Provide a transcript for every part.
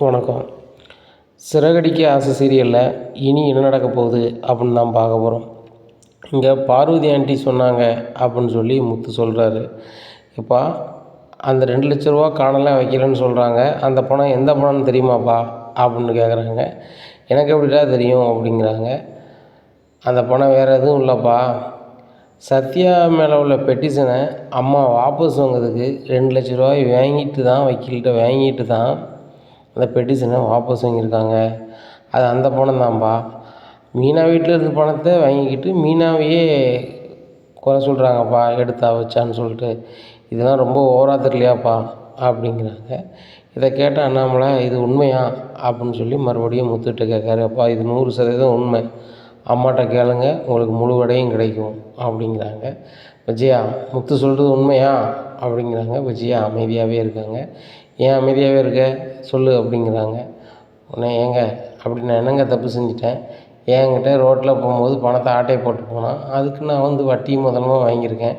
வணக்கம். சிறகடிக்க ஆசை சீரியலில் இனி என்ன நடக்க போகுது அப்படின்னு தான் பார்க்க போகிறோம். இங்கே பார்வதி ஆண்டி சொன்னாங்க அப்படின்னு சொல்லி முத்து சொல்கிறாரு. இப்போ அந்த 2,00,000 ரூபா காணல வைக்கலன்னு சொல்கிறாங்க. அந்த பணம் எந்த பணம்னு தெரியுமாப்பா அப்படின்னு கேட்குறாங்க. எனக்கு எப்படிடா தெரியும் அப்படிங்கிறாங்க. அந்த பணம் வேறு எதுவும் இல்லைப்பா, சத்யா மேலே உள்ள பெட்டிஷனை அம்மா வாபஸ் வாங்கிறதுக்கு 2,00,000 ரூபாய் வாங்கிட்டு தான் வக்கீல்கிட்ட வாங்கிட்டு தான் அந்த பெட்டிஷனை வாபஸ் வாங்கியிருக்காங்க. அது அந்த பணம் தான்ப்பா. மீனா வீட்டில் இருந்த பணத்தை வாங்கிக்கிட்டு மீனாவையே குறை சொல்கிறாங்கப்பா, எடுத்தா வச்சான்னு சொல்லிட்டு. இதெல்லாம் ரொம்ப ஓவராக தெரியலையாப்பா அப்படிங்கிறாங்க. இதை கேட்ட அண்ணாமலை, இது உண்மையா அப்படின்னு சொல்லி மறுபடியும் முத்துகிட்ட கேட்காரு. அப்பா, இது 100% உண்மை, அம்மாட்ட கேளுங்க, உங்களுக்கு முழு விடையும் கிடைக்கும் அப்படிங்கிறாங்க. விஜயா, முத்து சொல்கிறது உண்மையா அப்படிங்கிறாங்க. விஜயா அமைதியாகவே இருக்காங்க. ஏன் அமைதியாகவே இருக்க, சொல்லு அப்படிங்கிறாங்க. உடனே, ஏங்க அப்படி நான் என்னங்க தப்பு செஞ்சுட்டேன்? என்கிட்ட ரோட்டில் போகும்போது பணத்தை ஆட்டையை போட்டு போனான், அதுக்கு நான் வட்டி முதலமாக வாங்கியிருக்கேன்.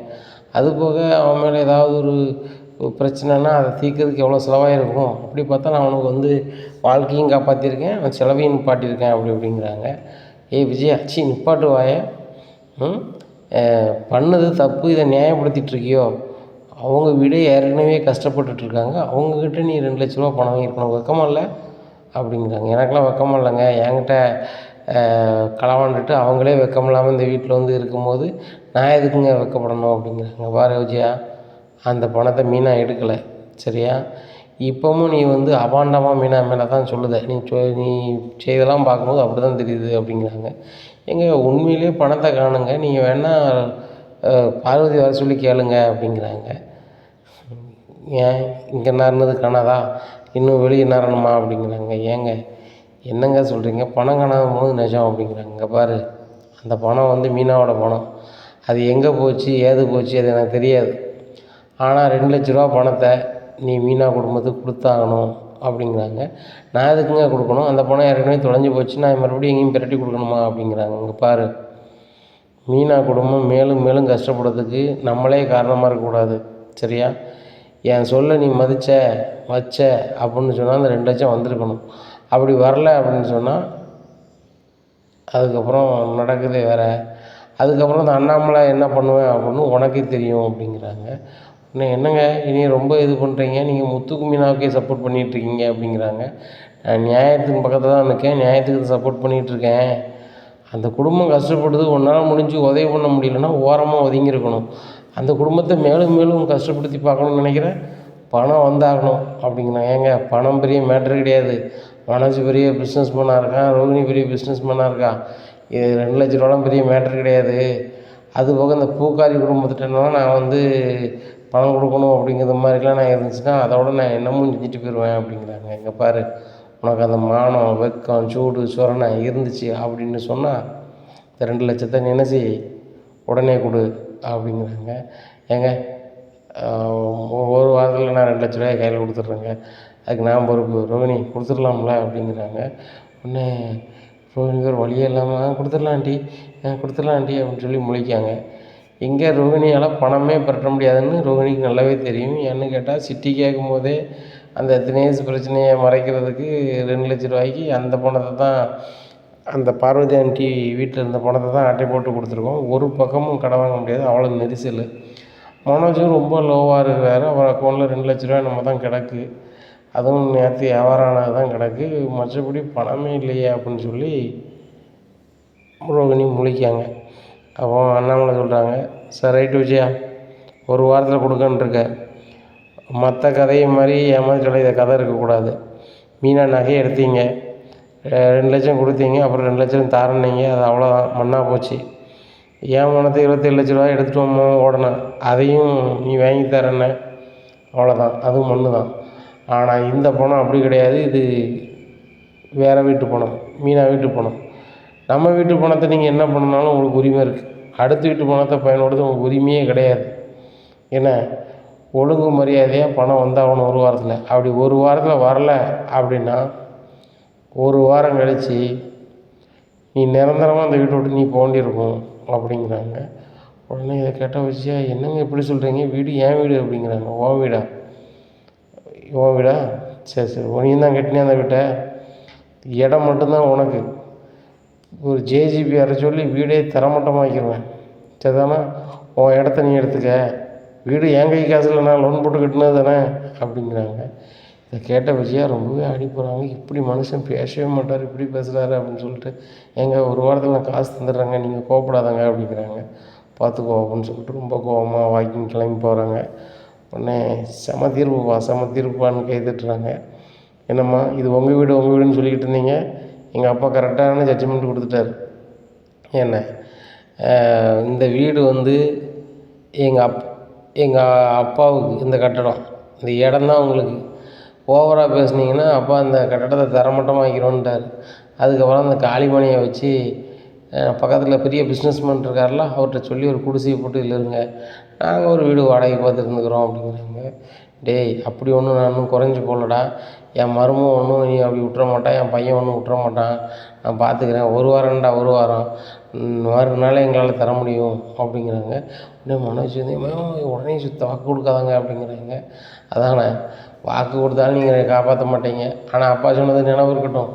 அதுபோக அவன் மேலே ஏதாவது ஒரு பிரச்சனைனா அதை தீர்க்கறதுக்கு எவ்வளோ செலவாயிருக்கும். அப்படி பார்த்தா நான் அவனுக்கு வாழ்க்கையும் காப்பாற்றிருக்கேன், அவன் செலவையும் நிப்பாட்டியிருக்கேன் அப்படிங்கிறாங்க. ஏய் விஜயா, நிப்பாட்டு வாய. பண்ணது தப்பு, இதை நியாயப்படுத்திகிட்ருக்கியோ? அவங்க வீடு ஏற்கனவே கஷ்டப்பட்டுட்ருக்காங்க, அவங்கக்கிட்ட நீ 2,00,000 ரூபா பணம் வாங்கியிருக்கணும், வெக்கமா இல்லை அப்படிங்கிறாங்க. எனக்கெல்லாம் வெக்கமா இல்லைங்க, என்கிட்ட களவாண்டுட்டு அவங்களே வெக்கம் இல்லாமல் இந்த வீட்டில் இருக்கும்போது நான் எதுக்குங்க வெக்கப்படணும் அப்படிங்கிறாங்க. பாரு விஜயா, அந்த பணத்தை மீனா எடுக்கலை, சரியா? இப்போவும் நீ அபாண்டமாக மீனா மேலே தான் சொல்லுத, நீ செய்தெல்லாம் பார்க்கும்போது அப்படி தான் தெரியுது அப்படிங்கிறாங்க. எங்க உண்மையிலே பணத்தை காணுங்க, நீங்கள் வேணால் பார்வதி வர சொல்லி கேளுங்க அப்படிங்கிறாங்க. ஏன் இங்கே நறுனது காணாதா, இன்னும் வெளியே நறணுமா அப்படிங்கிறாங்க. ஏங்க என்னங்க சொல்கிறீங்க, பணம் காணாத போது நிஜம் அப்படிங்கிறாங்க. இங்கே பாரு, அந்த பணம் மீனாவோட பணம், அது எங்கே போச்சு ஏது போச்சு அது எனக்கு தெரியாது. ஆனால் 2,00,000 ரூபா பணத்தை நீ மீனா குடும்பத்துக்கு கொடுத்தாகணும் அப்படிங்கிறாங்க. நான் எதுக்குங்க கொடுக்கணும், அந்த பணம் ஏற்கனவே தொலைஞ்சி போச்சு, நான் மறுபடியும் எங்கேயும் பிரட்டி கொடுக்கணுமா அப்படிங்கிறாங்க. இங்கே பாரு, மீனா குடும்பம் மேலும் மேலும் கஷ்டப்படுறதுக்கு நம்மளே காரணமாக இருக்கக்கூடாது, சரியா? என் சொல்ல நீ வச்ச அப்படின்னு சொன்னால் அந்த 2,00,000 வந்திருக்கணும். அப்படி வரல அப்படின்னு சொன்னால் அதுக்கப்புறம் நடக்குது வேறு. அதுக்கப்புறம் அந்த அண்ணாமலை என்ன பண்ணுவேன் அப்படின்னு உனக்கே தெரியும் அப்படிங்கிறாங்க. இன்னும் என்னங்க இனி ரொம்ப இது பண்ணுறீங்க, நீங்கள் முத்துக்கு மீனாவுக்கே சப்போர்ட் பண்ணிகிட்ருக்கீங்க அப்படிங்கிறாங்க. நான் நியாயத்துக்கு பக்கத்தில் தான் இருக்கேன், நியாயத்துக்கு சப்போர்ட் பண்ணிகிட்ருக்கேன். அந்த குடும்பம் கஷ்டப்படுது, உன்னால் முடிஞ்சு உதவி பண்ண முடியலன்னா ஓரமாக ஒதுங்கியிருக்கணும். அந்த குடும்பத்தை மேலும் மேலும் கஷ்டப்படுத்தி பார்க்கணுன்னு நினைக்கிறேன், பணம் வந்தாகணும் அப்படிங்கிறாங்க. ஏங்க பணம் பெரிய மேட்ரு கிடையாது, மனோஜ் பெரிய பிஸ்னஸ் மேனாக இருக்கான், ரோகிணி பெரிய பிஸ்னஸ் மேனாக இருக்கா, இது 2,00,000 ரூபாலாம் பெரிய மேட்ரு கிடையாது. அதுபோக இந்த பூக்காரி குடும்பத்திட்டலாம் நான் பணம் கொடுக்கணும் அப்படிங்கிற மாதிரிலாம் நான் இருந்துச்சுன்னா அதோட நான் என்னமும் செஞ்சுட்டு போயிடுவேன் அப்படிங்கிறாங்க. இங்கே பாரு, உனக்கு அந்த மானம் வெக்கம் சூடு சொரணை இருந்துச்சு அப்படின்னு சொன்னால் இந்த 2,00,000 நீ என்ன செய், உடனே கொடு அப்படிங்கிறாங்க. ஏங்க ஒரு வாரத்தில் நான் 2,00,000 ரூபாய் கையில் கொடுத்துட்றேங்க, அதுக்கு நான் பொறுப்பு, ரோகிணி கொடுத்துடலாம்ல அப்படிங்கிறாங்க. உடனே ரோகிணி ஒரு வழியே இல்லாமல் கொடுத்துடலாம் ஆண்டி அப்படின்னு சொல்லி முழிக்காங்க. இங்கே ரோகிணியால் பணமே பெற முடியாதுன்னு ரோகிணிக்கு நல்லாவே தெரியும். ஏன்னு கேட்டால் சிட்டி கேட்கும்போதே அந்த தினேஷ் பிரச்சனையை மறைக்கிறதுக்கு 2,00,000 ரூபாய்க்கு அந்த பணத்தை தான், அந்த பார்வதி ஆண்டி வீட்டில் இருந்த பணத்தை தான் அட்டை போட்டு கொடுத்துருக்கோம். ஒரு பக்கமும் கடை வாங்க முடியாது, அவ்வளோ நெரிசல். மனோஜும் ரொம்ப லோவாக இருக்கிறாரு, அவர் அக்கௌண்ட்டில் 2,00,000 ரூபாய் நம்ம தான் கிடக்கு, அதுவும் நேற்று வியாபாரம் ஆனது தான் கிடக்கு, மற்றபடி பணமே இல்லையே அப்படின்னு சொல்லி ரோகிணி முழிக்காங்க. அப்போ அண்ணாமலை சொல்கிறாங்க, சார் ரைட்டு விஜயா, ஒரு வாரத்தில் கொடுக்கன்ட்ருக்க, மற்ற கதையை மாதிரி ஏமாற்றி இதை கதை இருக்கக்கூடாது. மீனா நகையை எடுத்தீங்க, 2,00,000 கொடுத்தீங்க, அப்புறம் 2,00,000 தாரன்னீங்க, அது அவ்வளோதான், மண்ணாக போச்சு. ஏன் பணத்தை 27,00,000 ரூபாய் எடுத்துகிட்டு ஓடனேன், அதையும் நீ வாங்கி தரேன்ன, அவ்வளோதான், அதுவும் மண்ணு தான். ஆனால் இந்த பணம் அப்படி கிடையாது, இது வேறு வீட்டு பணம், மீனா வீட்டு பணம். நம்ம வீட்டு பணத்தை நீங்கள் என்ன பண்ணாலும் உங்களுக்கு உரிமை இருக்குது, அடுத்த வீட்டு பணத்தை பயன்படுத்த உங்களுக்கு உரிமையே கிடையாது. ஏன்னா ஒழுங்கு மரியாதையாக பணம் வந்தாகணும் ஒரு வாரத்தில். அப்படி ஒரு வாரத்தில் வரலை அப்படின்னா ஒரு வாரம் கழித்து நீ நிரந்தரமாக அந்த வீட்டை விட்டு நீ போக வேண்டியிருக்கும் அப்படிங்கிறாங்க. உடனே இதை கேட்ட விஷயம், என்னங்க இப்படி சொல்கிறீங்க, வீடு என் வீடு அப்படிங்கிறாங்க. உன் வீடா? சரி சரி நீயும் தான் கட்டினியா அந்த வீட்டை? இடம் மட்டும்தான் உனக்கு. ஒரு ஜேசிபி வர சொல்லி வீடே தரமட்டமாக்கிடுவேன். சரிதானே? உன் இடத்த நீ எடுத்துக்க. வீடு என் கை காசில் நான் லோன் போட்டு கட்டினது தானே அப்படிங்கிறாங்க. இதை கேட்ட விஜயா ரொம்பவே ஆடி போகிறாங்க. இப்படி மனுஷன் பேசவே மாட்டார், இப்படி பேசுகிறாரு அப்படின்னு சொல்லிட்டு, ஏங்க ஒரு வாரத்தில் நான் காசு தந்துடுறேங்க, நீங்கள் கோவப்படாதாங்க அப்படிங்கிறாங்க. பார்த்துக்கோ அப்படின்னு சொல்லிட்டு ரொம்ப கோவமாக வாக்கிங் கிளம்பி போகிறாங்க. உடனே செம தீர்ப்புப்பான்னு கை தட்டுறாங்க. என்னம்மா இது உங்கள் வீடுன்னு சொல்லிக்கிட்டு இருந்தீங்க, எங்கள் அப்பா கரெக்டான ஜட்ஜ்மெண்ட் கொடுத்துட்டாரு. என்ன இந்த வீடு வந்து எங்கள் அப்பாவுக்கு இந்த கட்டடம், இந்த இடம்தான் உங்களுக்கு. ஓவராக பேசுனீங்கன்னா அப்பா இந்த கட்டடத்தை தரமட்டமாக்கிறோன்ட்டார். அதுக்கப்புறம் அந்த காளிமணியை வச்சு பக்கத்தில் பெரிய பிஸ்னஸ்மேன் இருக்கார்ல, அவர்கிட்ட சொல்லி ஒரு குடிசையை போட்டு இல்லை இருங்க, நாங்கள் ஒரு வீடு வாடகைக்கு பார்த்துட்டு இருந்துக்கிறோம் அப்படிங்கிறாங்க. டேய் அப்படி ஒன்றும் நான் இன்னும் குறைஞ்சி போகலடா, என் மருமகன் ஒன்றும் நீ அப்படி விட்டுற மாட்டான், என் பையன் ஒன்றும் விட்டுற மாட்டான், நான் பார்த்துக்கிறேன், ஒரு வாரம் மறுநாள் எங்களால் தர முடியும் அப்படிங்கிறாங்க. உடனே மனோஜ் வந்து உடனே வாக்கு கொடுக்காதாங்க அப்படிங்கிறாங்க. அதானே வாக்கு கொடுத்தாலும் நீங்கள் காப்பாற்ற மாட்டீங்க, ஆனால் அப்பா சொன்னது நினைவு இருக்கட்டும்,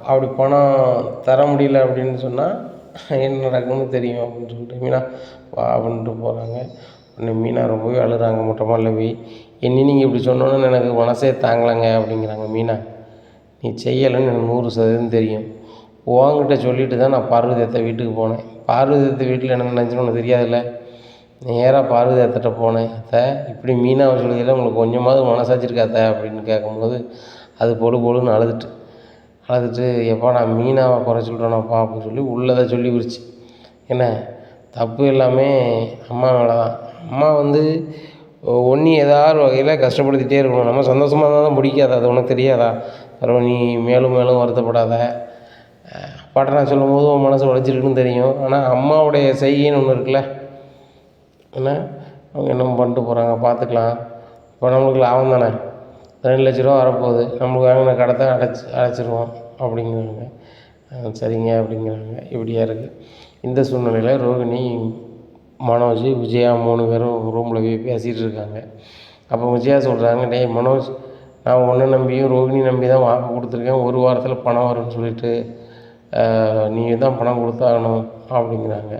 அப்படி பணம் தர முடியல அப்படின்னு சொன்னால் என்ன நடக்குன்னு தெரியும் அப்படின்னு சொல்லிட்டு மீனா வா அப்படின்ட்டு போகிறாங்க. உடனே மீனா ரொம்பவே அழுகிறாங்க மொட்டை மாடியில் போய். நீங்கள் இப்படி சொன்னோன்னு எனக்கு மனசே தாங்கலைங்க அப்படிங்கிறாங்க. மீனா நீ செய்யலைன்னு எனக்கு 100% தெரியும். உன்கிட்ட சொல்லிட்டு தான் நான் பார்வதி அத்தை வீட்டுக்கு போனேன். பார்வதி அத்தை வீட்டில் என்ன நினச்சுன்னு உனக்கு தெரியாதுல்ல. நேராக பார்வதி அத்தைட்ட போனேன். அத்தை இப்படி மீனாவை சொல்லியில் உங்களுக்கு கொஞ்சமாவது மனசாட்சி இருக்கா அத்தை அப்படின்னு கேட்கும்போது அது பொழுன்னு அழுதுட்டு எப்பா நான் மீனாவை குறை சொல்கிறேனாப்பா அப்படின்னு சொல்லி உள்ளதை சொல்லி விரிச்சு. என்ன தப்பு எல்லாமே அம்மா மேலே தான். அம்மா வந்து ஒன்றி ஏதாவது வகையில் கஷ்டப்படுத்திகிட்டே இருக்கணும். நம்ம சந்தோஷமாக இருந்தால் தான் பிடிக்காது, அது உனக்கு தெரியாதா? அப்புறம் நீ மேலும் வருத்தப்படாத. அப்பாட்ட நான் சொல்லும்போது உன் மனசு உடைச்சிருக்குன்னு தெரியும், ஆனால் அம்மாவுடைய செய்கைன்னு ஒன்று இருக்குல்ல, என்ன அவங்க என்ன பண்ணிட்டு போகிறாங்க பார்த்துக்கலாம். இப்போ நம்மளுக்கு லாபம் தானே, 2 லட்ச ரூபா வரப்போகுது, நம்மளுக்கு வாங்கின கடத்தை அடைச்சிருவோம் அப்படிங்கிறாங்க. சரிங்க அப்படிங்கிறாங்க. இப்படியா இருக்குது. இந்த சூழ்நிலையில் ரோகிணி, மனோஜ், விஜயா 3 பேரும் ரூமில் போய் பேசிகிட்டு இருக்காங்க. அப்போ விஜயா சொல்கிறாங்க, டேய் மனோஜ், நான் உன்னை நம்பியும் ரோகிணி நம்பி தான் வாக்கு கொடுத்துருக்கேன், 1 வாரத்தில் பணம் வரும்னு சொல்லிட்டு நீ தான் பணம் கொடுத்தாகணும் அப்படிங்கிறாங்க.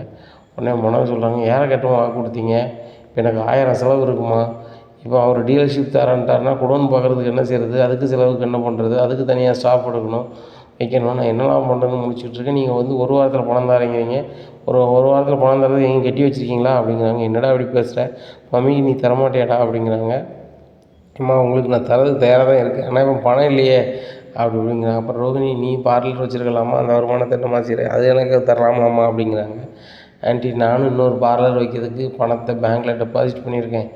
உடனே மனோஜ் சொல்கிறாங்க, யாரை கேட்டோம் வாக்கு கொடுத்தீங்க? இப்போ எனக்கு 1000 செலவு இருக்குமா? இப்போ அவர் டீலர்ஷிப் தரேன்ட்டாருன்னா குடோன் பார்க்குறதுக்கு என்ன செய்கிறது, அதுக்கு செலவுக்கு என்ன பண்ணுறது, அதுக்கு தனியாக ஸ்டாஃப் எடுக்கணும் வைக்கணும், நான் என்னெல்லாம் பண்ணுறதுன்னு முடிச்சுட்ருக்கேன். நீங்கள் வந்து 1 வாரத்தில் பணம் தரீங்க, ஒரு வாரத்தில் பணம் தரது எங்கே கட்டி வச்சுருக்கீங்களா அப்படிங்கிறாங்க. என்னடா அப்படி பேசுகிற, மம்மிக்கு நீ தரமாட்டியாடா அப்படிங்கிறாங்க. அம்மா உங்களுக்கு நான் தரதுக்கு தயாராக தான் இருக்குது, ஆனால் இப்போ பணம் இல்லையே அப்படிங்கிறாங்க. அப்புறம் ரோகிணி, நீ பார்லர் வச்சுருக்கலாமா, அந்த வருமானத்தை என்னம்மா செய்கிறேன், அது எனக்கு தரலாமாம்மா அப்படிங்கிறாங்க. ஆண்டி நானும் இன்னொரு பார்லர் வைக்கிறதுக்கு பணத்தை பேங்க்கில் டெபாசிட் பண்ணியிருக்கேன்,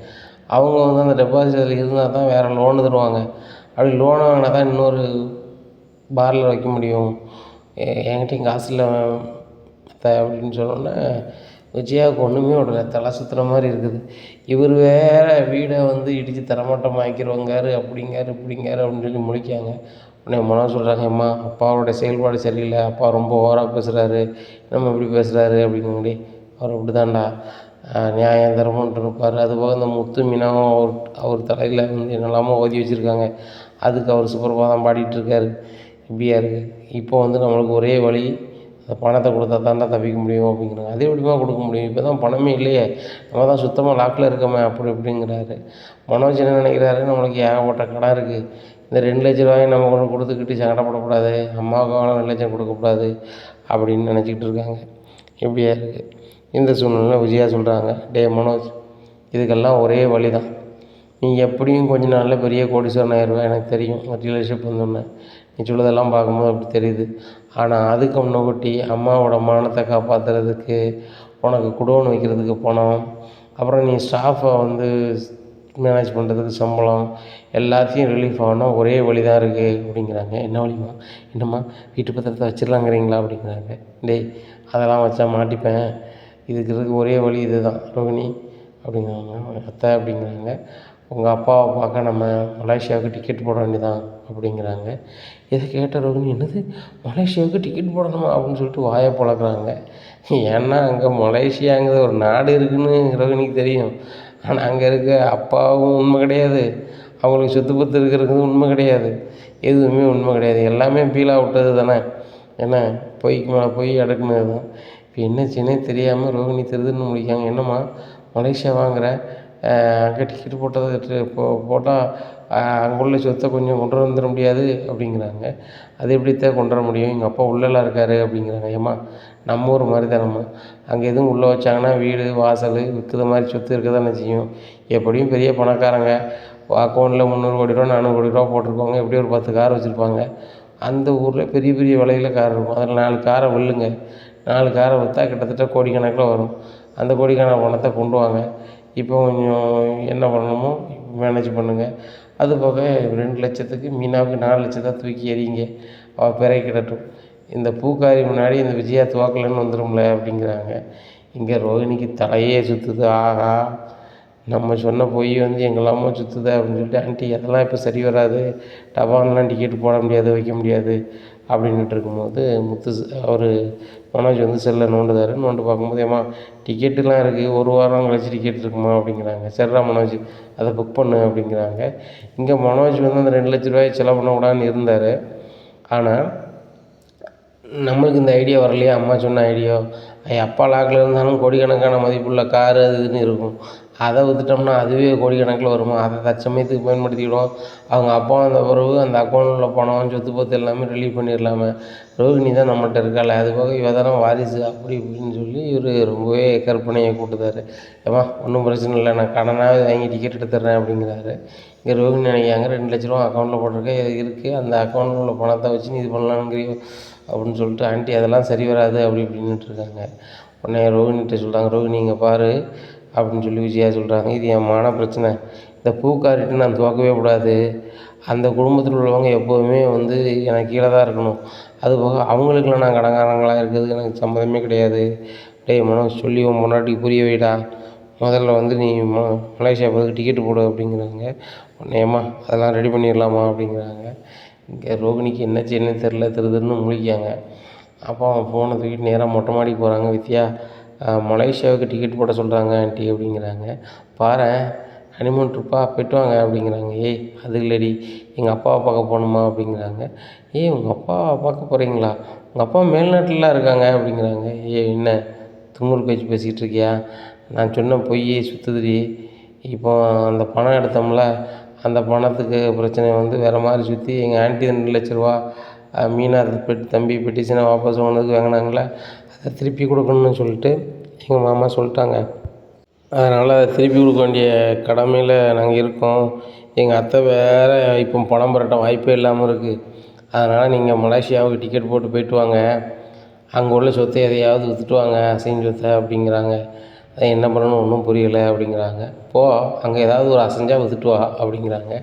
அவங்க வந்து அந்த டெபாசிட் அதில் இருந்தால் தான் வேறு லோனு தருவாங்க, அப்படி லோனை வாங்கினா தான் இன்னொரு பார்லர் வைக்க முடியும், என்கிட்டையும் காசு இல்லை அப்படின்னு சொன்னோன்னே விஜயாவுக்கு ஒன்றுமே விடல, தலை சுற்றுற மாதிரி இருக்குது. இவர் வேறு வீடை வந்து இடித்து தரமாட்டமாக்கிடுவாங்காரு, அப்படிங்காரு இப்படிங்காரு அப்படின்னு சொல்லி முழிக்காங்க. உடனே மனோ சொல்கிறாங்க, அம்மா அப்பாவோட செயல்பாடு சரியில்லை, அப்பா ரொம்ப ஓவராக பேசுகிறாரு, நம்ம இப்படி பேசுகிறாரு அப்படிங்கிறே. அவர் அப்படி தான்டா நியாயம் தரமுன்ட்டு இருப்பார். அதுபோக இந்த முத்து மீனாவும் அவர் தலையில் வந்து என்னெல்லாமோ ஓதி வச்சுருக்காங்க, அதுக்கு அவர் சுப்பிரபாதம் பாடிட்டுருக்காரு. இப்படியா இருக்குது. இப்போ வந்து நம்மளுக்கு ஒரே வழி, அந்த பணத்தை கொடுத்தா தாண்டா தப்பிக்க முடியும் அப்படிங்கிறாங்க. அதே எப்படிமா கொடுக்க முடியும், இப்போ தான் பணமே இல்லையே, நம்ம தான் சுத்தமாக லாக்கில் இருக்கோமே அப்படி இப்படிங்கிறாரு. மனோஜ் என்ன நினைக்கிறாரு, நம்மளுக்கு ஏகப்பட்ட கடன் இருக்குது, இந்த 2 லட்ச ரூபாயும் நம்ம கொண்டு கொடுத்துக்கிட்டு சங்கடப்படக்கூடாது, அம்மாவுக்கு 2 லட்சம் கொடுக்கக்கூடாது அப்படின்னு நினச்சிக்கிட்டு இருக்காங்க. இப்படியா இருக்குது. இந்த சூழ்நிலை விஜயா சொல்கிறாங்க, டேய் மனோஜ், இதுக்கெல்லாம் ஒரே வழி தான், நீ எப்படியும் கொஞ்ச நாளில் பெரிய கோடீஸ்வரன் ஆயிடுவேன், எனக்கு தெரியும், டீலர்ஷிப் வந்தோன்னே நீ சொல்லுறதெல்லாம் பார்க்கும்போது அப்படி தெரியுது. ஆனால் அதுக்கு முன்னக்கூட்டி அம்மாவோட மானத்தை காப்பாற்றுறதுக்கு, உனக்கு குடோன் வைக்கிறதுக்கு பணம், அப்புறம் நீ ஸ்டாஃபை வந்து மேனேஜ் பண்ணுறதுக்கு சம்பளம், எல்லாத்தையும் ரிலீஃப் ஆகணும், ஒரே வழி தான் இருக்குது அப்படிங்கிறாங்க. என்ன வழிமா? என்னம்மா வீட்டு பத்திரத்தை வச்சிடலாங்கிறீங்களா அப்படிங்கிறாங்க. டேய் அதெல்லாம் வச்சா மாட்டிப்பேன், இதுக்கு ஒரே வழி இது தான் ரோகிணி அப்படிங்கிறாங்க. அத்தை அப்படிங்கிறாங்க, உங்கள் அப்பாவை பார்க்க நம்ம மலேசியாவுக்கு டிக்கெட் போட வேண்டியதான் அப்படிங்கிறாங்க. இதை கேட்ட ரோகிணி, என்னது மலேசியாவுக்கு டிக்கெட் போடணுமா அப்படின்னு சொல்லிட்டு வாயை பழக்கிறாங்க. ஏன்னா அங்கே மலேசியாங்கிற ஒரு நாடு இருக்குதுன்னு ரோகிணிக்கு தெரியும், ஆனால் அங்கே இருக்க அப்பாவும் உண்மை கிடையாது, அவங்களுக்கு சொத்து பத்து இருக்கிறது உண்மை கிடையாது, எதுவுமே உண்மை கிடையாது. எல்லாமே பீலா விட்டது தானே. என்ன பொய்க்கு மேலே பொய் அடக்குனது தான். இப்போ என்ன செய்யனே தெரியாமல் ரோகிணி திருதுன்னு முடிக்காங்க. என்னம்மா மலேசியா வாங்குற, அங்கே டிக்கெட் போட்டது போட்டால் அங்கே உள்ள சொத்தை கொஞ்சம் கொண்டு வந்துட முடியாது அப்படிங்கிறாங்க. அது எப்படித்தான் கொண்டு வர முடியும், எங்கள் அப்பா உள்ளெல்லாம் இருக்கார் அப்படிங்கிறாங்க. ஏம்மா நம்ம ஊர் மாதிரி தானம்மா, அங்கே எதுவும் உள்ளே வச்சாங்கன்னா வீடு வாசல் விற்கிற மாதிரி சொத்து இருக்க தானே செய்யும். எப்படியும் பெரிய பணக்காரங்க அக்கௌண்ட்டில் 300 கோடி ரூபா 400 கோடி ரூபா போட்டிருப்பாங்க, எப்படியும் ஒரு 10 கார் வச்சுருப்பாங்க. அந்த ஊரில் பெரிய பெரிய விலையில் கார் இருக்கும். அதில் 4 காரை வெல்லுங்க, 4 காரை விற்றா கிட்டத்தட்ட கோடிக்கணக்கில் வரும். அந்த கோடிக்கணக்கான பணத்தை கொண்டு வாங்க. இப்போ கொஞ்சம் என்ன பண்ணணுமோ மேனேஜ் பண்ணுங்கள். அது போக 2 லட்சத்துக்கு மீனாவுக்கு 4 லட்சத்தை தூக்கி எறிங்க, அவள் பிறை கிடட்டும். இந்த பூக்காரி முன்னாடி இந்த விஜயா துவாக்கலன்னு வந்துடும்ல அப்படிங்கிறாங்க. இங்கே ரோஹிணிக்கு தலையே சுற்றுது. ஆஹா, நம்ம சொன்ன பொய் வந்து எங்கெல்லாமோ சுற்றுது அப்படின்னு சொல்லிட்டு, ஆண்டி அதெல்லாம் இப்போ சரி வராது, டபான்லாம் டிக்கெட்டு போட முடியாது வைக்க முடியாது அப்படின்ட்டு இருக்கும்போது அவர் மனோஜ் வந்து செல்லை நோண்டுதார். நோண்டு பார்க்கும்போது, ஏம்மா டிக்கெட்டுலாம் இருக்குது, 1 வாரம் கழிச்சு டிக்கெட் இருக்குமா அப்படிங்கிறாங்க. சரிடா மனோஜ், அதை புக் பண்ணு அப்படிங்கிறாங்க. இங்கே மனோஜ் வந்து அந்த 2 லட்ச ரூபாய் செலவு பண்ணக்கூடாதுன்னு இருந்தார். ஆனால் நம்மளுக்கு இந்த ஐடியா வரலையா, அம்மா சொன்ன ஐடியா. அப்பா லாக்கில் இருந்தாலும் கோடிக்கணக்கான மதிப்புள்ள காரு அது இதுன்னு இருக்கும். அதை விற்றுட்டோம்னா அதுவே கோடிக்கணக்கில் வருமா, அதை தற்சமயத்துக்கு பயன்படுத்திக்கிடுவோம். அவங்க அப்பா வந்த பிறகு அந்த அக்கௌண்ட்டில் பணம் சொத்து பத்து எல்லாமே ரிலீவ் பண்ணிடலாமே. ரோஹிணி தான் நம்மகிட்ட இருக்காள், அது போக இவ தானே வாரிசு அப்படி இப்படின்னு சொல்லி இவர் ரொம்பவே கற்பனையை கூட்டுதார். ஏம்மா ஒன்றும் பிரச்சனை இல்லை, நான் கடனாக வாங்கி டிக்கெட் எடுத்துடுறேன் அப்படிங்கிறாரு. இங்கே ரோஹிணி நினைக்காங்க 2 லட்ச ரூபா அக்கௌண்ட்டில் போட்டிருக்கேன் இருக்குது, அந்த அக்கௌண்ட்டில் உள்ள பணத்தை வச்சு நீ இது பண்ணலாங்கிறியோ அப்படின்னு சொல்லிட்டு, ஆண்டி அதெல்லாம் சரி வராது அப்படி இப்படின்னுட்டு இருக்காங்க. உடனே ரோஹிணிகிட்ட சொல்கிறாங்க, ரோஹிணி இங்கே பாரு அப்படின்னு சொல்லி விஜயா சொல்கிறாங்க, இது என் மான பிரச்சனை, இந்த பூக்காரிட்டு நான் துவக்கவே கூடாது. அந்த குடும்பத்தில் உள்ளவங்க எப்போதுமே வந்து எனக்கு கீழே தான் இருக்கணும். அதுபோக அவங்களுக்குலாம் நான் கடன்காரங்களாக இருக்கிறது எனக்கு சம்மதமே கிடையாது. டேய் மனோஜ், சொல்லி உன் முன்னாடிக்கு புரிய வைடா, முதல்ல வந்து நீ மலேசியா போகிறதுக்கு டிக்கெட்டு போடு அப்படிங்கிறாங்க. உடனேம்மா அதெல்லாம் ரெடி பண்ணிடலாமா அப்படிங்கிறாங்க. இங்கே ரோகிணிக்கு என்ன செய்யணும்னு தெரில, திருன்னு முழிக்காங்க. அப்போ அவன் ஃபோனை தூக்கிட்டு நேராக மொட்டை மாடிக்கு போகிறாங்க. வித்யா, மலேசியாவுக்கு டிக்கெட் போட சொல்கிறாங்க ஆண்டி அப்படிங்கிறாங்க. பாரேன், ஹனிமூன் ட்ரிப்பா, போய்ட்டு வாங்க அப்படிங்கிறாங்க. ஏய் அது இல்லடி, எங்கள் அப்பாவை பார்க்க போகணுமா அப்படிங்கிறாங்க. ஏய் உங்கள் அப்பாவை பார்க்க போகிறீங்களா, உங்கள் அப்பா மேல்நாட்டிலலாம் இருக்காங்க அப்படிங்கிறாங்க. ஏய் என்ன தும்முறு பேச்சு பேசிக்கிட்டு இருக்கியா, நான் சொன்ன பொய் சுற்றுதுடி. இப்போ அந்த பணம் எடுத்தோம்ல, அந்த பணத்துக்கு பிரச்சனை வந்து வேறு மாதிரி சுற்றி எங்கள் ஆண்டி 2 லட்ச ரூபா மீனா தம்பி பெட்டிஷனை வாபஸ் வாங்கினதுக்கு வாங்கினாங்களே, அதை திருப்பி கொடுக்கணும்னு சொல்லிட்டு எங்கள் மாமா சொல்லிட்டாங்க. அதனால் அதை திருப்பி கொடுக்க வேண்டிய கடமையில் நாங்கள் இருக்கோம். எங்கள் அத்தை வேறு இப்போ பணம் புரட்ட வாய்ப்பே இல்லாமல் இருக்குது. அதனால் நீங்கள் மலேசியாவுக்கு டிக்கெட் போட்டு போய்ட்டு வாங்க, அங்கே உள்ள சொத்தை எதையாவது விற்றுட்டு வாங்க, அசைன் சொத்தை அப்படிங்கிறாங்க. அதை என்ன பண்ணணும்னு ஒன்றும் புரியலை அப்படிங்கிறாங்க. அங்கே ஏதாவது ஒரு அசைஞ்சால் விற்றுட்டு வா அப்படிங்கிறாங்க.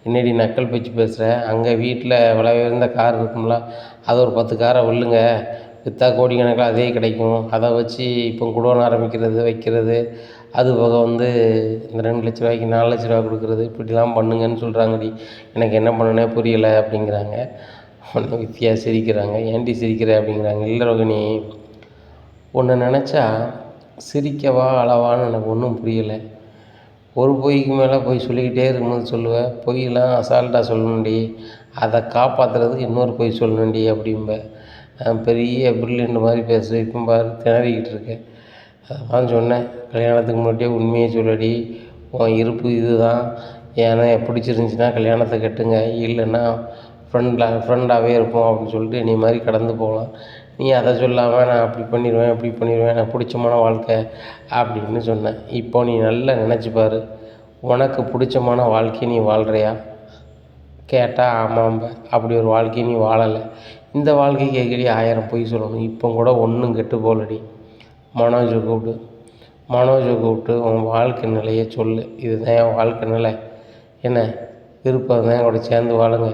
என்னடி நக்கல் பேச்சு பேசுகிற, அங்கே வீட்டில் விலை உயர்ந்த கார் இருக்கும்ல, அதை ஒரு 10 காரை வெல்லுங்க, விற்றா கோடிக்கணக்கில் அதே கிடைக்கும். அதை வச்சு இப்போ குடோன் ஆரம்பிக்கிறது வைக்கிறது, அது போக வந்து இந்த 2 லட்ச ரூபாய்க்கு 4 லட்ச ரூபா கொடுக்குறது, இப்படிலாம் பண்ணுங்கன்னு சொல்கிறாங்கடி, எனக்கு என்ன பண்ணனே புரியலை அப்படிங்கிறாங்க. உடனே வித்தியா சிரிக்கிறாங்க. ஏன்டி சிரிக்கிற அப்படிங்கிறாங்க. இல்லை ரோகிணி, உன்னை நினச்சா சிரிக்கவா அளவான்னு எனக்கு ஒன்றும் புரியலை. ஒரு பொய்க்கு மேலே பொய் சொல்லிக்கிட்டே இருக்கும்போது சொல்லுவேன், பொய்யெல்லாம் அசால்ட்டாக சொல்லணுண்டி, அதை காப்பாற்றுறதுக்கு இன்னொரு பொய் சொல்லணுண்டி அப்படிம்ப. பெரிய பிரில்லியன்ட் மாதிரி பேசுவேன், இப்போ பாரு திணறிக்கிட்டு இருக்கேன். அதான் சொன்னேன், கல்யாணத்துக்கு முன்னாடியே உண்மையை சொல்லடி, உன் இருப்பு இது தான், ஏன்னா பிடிச்சிருந்துச்சின்னா கல்யாணத்தை கட்டுங்க, இல்லைன்னா ஃப்ரெண்டாகவே இருப்போம் அப்படின்னு சொல்லிட்டு நீ மாதிரி கடந்து போகலாம். நீ அதை சொல்லாமல் நான் அப்படி பண்ணிடுவேன் இப்படி பண்ணிடுவேன், எனக்கு பிடிச்சமான வாழ்க்கை அப்படின்னு சொன்னேன். இப்போ நீ நல்லா நினச்சிப்பார், உனக்கு பிடிச்சமான வாழ்க்கையை நீ வாழ்கிறியா கேட்டால் ஆமாம்ப. அப்படி ஒரு வாழ்க்கையை நீ வாழலை, இந்த வாழ்க்கைக்கு கேட்கடி 1000 பொய் சொல்லணும். இப்போ கூட ஒன்றும் கெட்டு போகலடி. மனோஜை கூப்பிட்டு உன் வாழ்க்கை நிலையை சொல்லு, இதுதான் என் வாழ்க்கை நிலை, என்ன விருப்பம் தான் கூட சேர்ந்து வாழுங்க,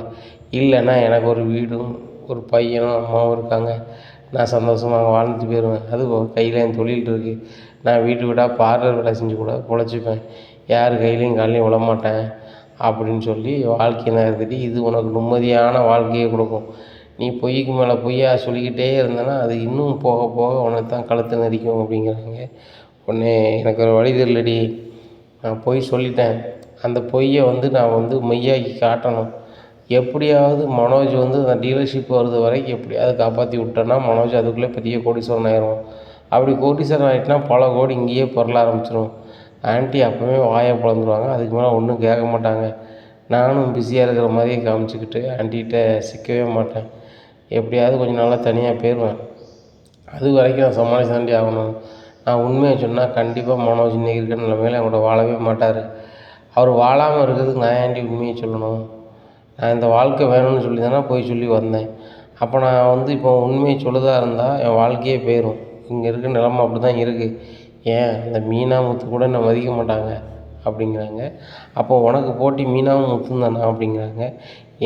இல்லைன்னா எனக்கு ஒரு வீடும் ஒரு பையனும் அம்மாவும் இருக்காங்க, நான் சந்தோஷமாக வாழ்ந்துட்டு போயிடுவேன். அதுவும் கையில் என் தொழில் இருக்குது, நான் வீட்டு வீடாக பார்லர் வேலை செஞ்சு கூட பொழைச்சிப்பேன், யார் கையிலையும் காலையும் விழமாட்டேன் அப்படின்னு சொல்லி வாழ்க்கையை நகர்த்திட்டு, இது உனக்கு நிம்மதியான வாழ்க்கையை கொடுக்கும். நீ பொய்க்கு மேலே பொய்யா சொல்லிக்கிட்டே இருந்தேன்னா அது இன்னும் போக போக உனக்கு தான் கழுத்தை நெரிக்கும் அப்படிங்கிறாங்க. உடனே எனக்கு ஒரு வழி தெரியலடி, நான் பொய் சொல்லிட்டேன், அந்த பொய்யை வந்து நான் வந்து மெய்யாக்கி காட்டணும். எப்படியாவது மனோஜ் வந்து அந்த டீலர்ஷிப் வர்றது வரைக்கும் எப்படியாவது காப்பாற்றி விட்டேன்னா மனோஜ் அதுக்குள்ளே பெரிய கோடீஸ்வரன் ஆயிடுவான். அப்படி கோடீஸ்வரன் ஆகிட்டுனா பல கோடி இங்கேயே பொருள ஆரம்பிச்சிடும். ஆன்ட்டி அப்போவே வாயை பொளந்துருவாங்க. அதுக்கு மேலே ஒன்றும் கேட்க மாட்டாங்க. நானும் பிஸியாக இருக்கிற மாதிரியே காமிச்சிக்கிட்டு ஆன்ட்டிகிட்ட சிக்கவே மாட்டேன். எப்படியாவது கொஞ்சம் நாளாக தனியாக போயிடுவேன். அது வரைக்கும் நான் சமாளித்து தாண்டி ஆகணும். நான் உண்மையை சொன்னால் கண்டிப்பாக மனோஜ் இன்றைக்கி இருக்கிற நிலைமையில் என் கூட வாழவே மாட்டார். அவர் வாழாமல் இருக்கிறதுக்கு நான் ஏன்டி உண்மையை சொல்லணும்? நான் இந்த வாழ்க்கை வேணும்னு சொல்லி தானே போய் சொல்லி வந்தேன். அப்போ நான் வந்து இப்போ உண்மையை சொல்லுறதா இருந்தால் என் வாழ்க்கையே போயிடும். இங்கே இருக்கிற நிலமை அப்படி தான் இருக்குது. ஏன் இந்த மீனா முத்து கூட என்னை மதிக்க மாட்டாங்க அப்படிங்கிறாங்க. அப்போ உனக்கு போட்டி மீனாவும் முத்தும் தானா அப்படிங்கிறாங்க.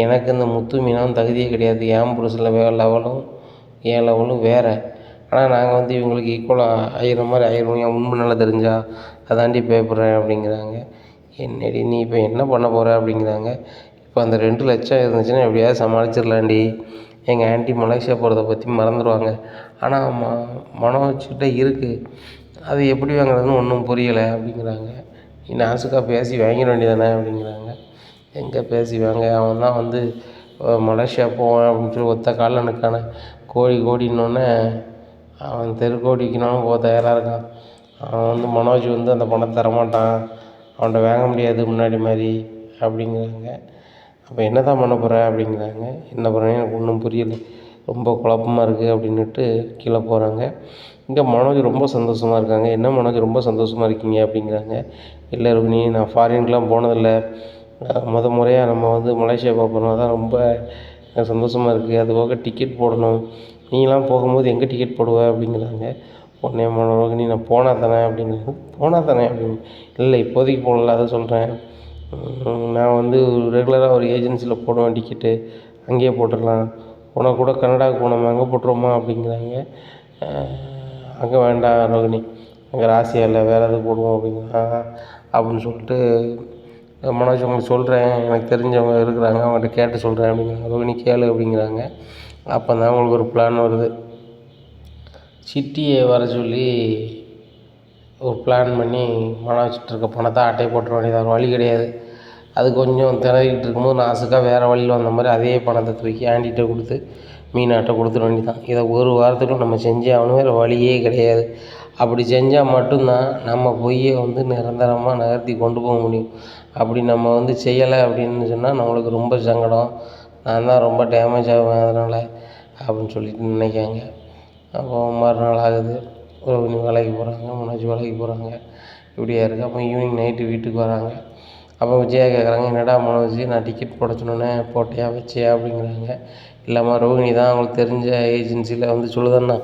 எனக்கு இந்த முத்து மீனாவும் தகுதியே கிடையாது. என் புருஷனில் லெவலும் என் லெவலும் வேறு. ஆனால் நாங்கள் வந்து இவங்களுக்கு ஈக்குவலாக ஆகிற மாதிரி ஆயிடுவோம். என் உண்மை நல்லா தெரிஞ்சா அதாண்டி பயப்படுறேன் அப்படிங்கிறாங்க. என்னடி நீ இப்போ என்ன பண்ண போகிற அப்படிங்கிறாங்க. இப்போ அந்த 2 லட்சம் இருந்துச்சுன்னா எப்படியாவது சமாளிச்சிடலாண்டி. எங்கள் ஆன்ட்டி மலேசியா போகிறத பற்றி மறந்துடுவாங்க. ஆனால் மனோஜ்கிட்ட இருக்குது. அது எப்படி வாங்குறதுன்னு ஒன்றும் புரியலை அப்படிங்கிறாங்க. நீ நாசுக்காக பேசி வாங்கிட வேண்டியதானே அப்படிங்கிறாங்க. எங்கே பேசி வாங்க, அவன் தான் வந்து மலேசியா போவேன் அப்படின்னு சொல்லி ஒத்த காலில் நிற்கானே. கோடின்னொன்னே அவன் தெருக்கோடிக்குனாலும் போக தயாராக இருக்கான். அவன் வந்து மனோஜ் வந்து அந்த பணத்தை தரமாட்டான். அவன்கிட்ட வாங்க முடியாது முன்னாடி மாதிரி அப்படிங்கிறாங்க. அப்போ என்ன தான் பண்ண போகிற அப்படிங்கிறாங்க. என்ன பண்ணுறேன்னு எனக்கு ஒன்றும் புரியலை, ரொம்ப குழப்பமாக இருக்குது அப்படின்னுட்டு கீழே போகிறாங்க. இங்கே மனோஜ் ரொம்ப சந்தோஷமாக இருக்காங்க. என்ன மனோஜ் ரொம்ப சந்தோஷமாக இருக்கீங்க அப்படிங்கிறாங்க. இல்லை ரோகிணி, நான் ஃபாரின்க்கெலாம் போனதில்லை. முறையாக நம்ம வந்து மலேசியா போகிறோம். அதான் ரொம்ப சந்தோஷமாக இருக்குது. அது போக டிக்கெட் போடணும். நீலாம் போகும்போது எங்கே டிக்கெட் போடுவ அப்படிங்கிறாங்க. உடனே ரோகிணி, நான் போனால் தானே அப்படிங்கிறாங்க. போனால் தானே அப்படின்னு. இல்லை இப்போதைக்கு போடல, அதை சொல்கிறேன். நான் வந்து ரெகுலராக ஒரு ஏஜென்சியில் போடுவேன் டிக்கெட்டு, அங்கேயே போட்டுடலாம். உனக்கு கூட கனடாவுக்கு போனோம், அங்கே போட்டுருவோமா அப்படிங்கிறாங்க. அங்கே வேண்டாம் ரோகிணி, அங்கே ராசியா இல்லை, வேறு எதுவும் போடுவோம் அப்படிங்கிறாங்க. அப்படின்னு சொல்லிட்டு மனோஜ் உங்களுக்கு சொல்கிறேன், எனக்கு தெரிஞ்சவங்க இருக்கிறாங்க, அவங்கள்ட்ட கேட்டு சொல்கிறேன் அப்படிங்கிறாங்க. ரோகிணி கேளு அப்படிங்கிறாங்க. அப்போ தான் அவங்களுக்கு ஒரு பிளான் வருது. சிட்டியை வர சொல்லி ஒரு பிளான் பண்ணி மனோஜ்கிட்ட இருக்க பணத்தை ஆட்டையை போட்டுற வேண்டியது. ஒரு வழி கிடையாது. அது கொஞ்சம் திணறிக்கிட்டு இருக்கும்போது நாசுக்காக வேறு வழியில் வந்த மாதிரி அதே பணத்தை தூக்கி ஆண்டிகிட்ட கொடுத்து மீனாட்ட கொடுத்துட வேண்டியதான். இதை ஒரு வாரத்துக்குள்ள நம்ம செஞ்சே ஆகணும், வேறு வழியே கிடையாது. அப்படி செஞ்சால் மட்டும்தான் நம்ம பொய்யை வந்து நிரந்தரமாக நகர்த்தி கொண்டு போக முடியும். அப்படி நம்ம வந்து செய்யலை அப்படின்னு சொன்னால் நம்மளுக்கு ரொம்ப சங்கடம். நான் தான் ரொம்ப டேமேஜ் ஆகுவேன் அதனால் அப்படின்னு சொல்லிட்டு நினைக்காங்க. அப்போ மறுநாள் ஆகுது. ரோகிணி வேலைக்கு போகிறாங்க, மனோஜ் வேலைக்கு போகிறாங்க. இப்படியா இருக்குது. அப்போ ஈவினிங் நைட்டு வீட்டுக்கு வராங்க. அப்போ விஜயா கேட்குறாங்க, என்னடா மனோஜ், நான் டிக்கெட் போட சொன்னோன்னே போட்டியா வச்சியா அப்படிங்கிறாங்க. இல்லைம்மா, ரோகிணி தான் அவங்களுக்கு தெரிஞ்ச ஏஜென்சியில் வந்து சொல்லுதாண்ணா,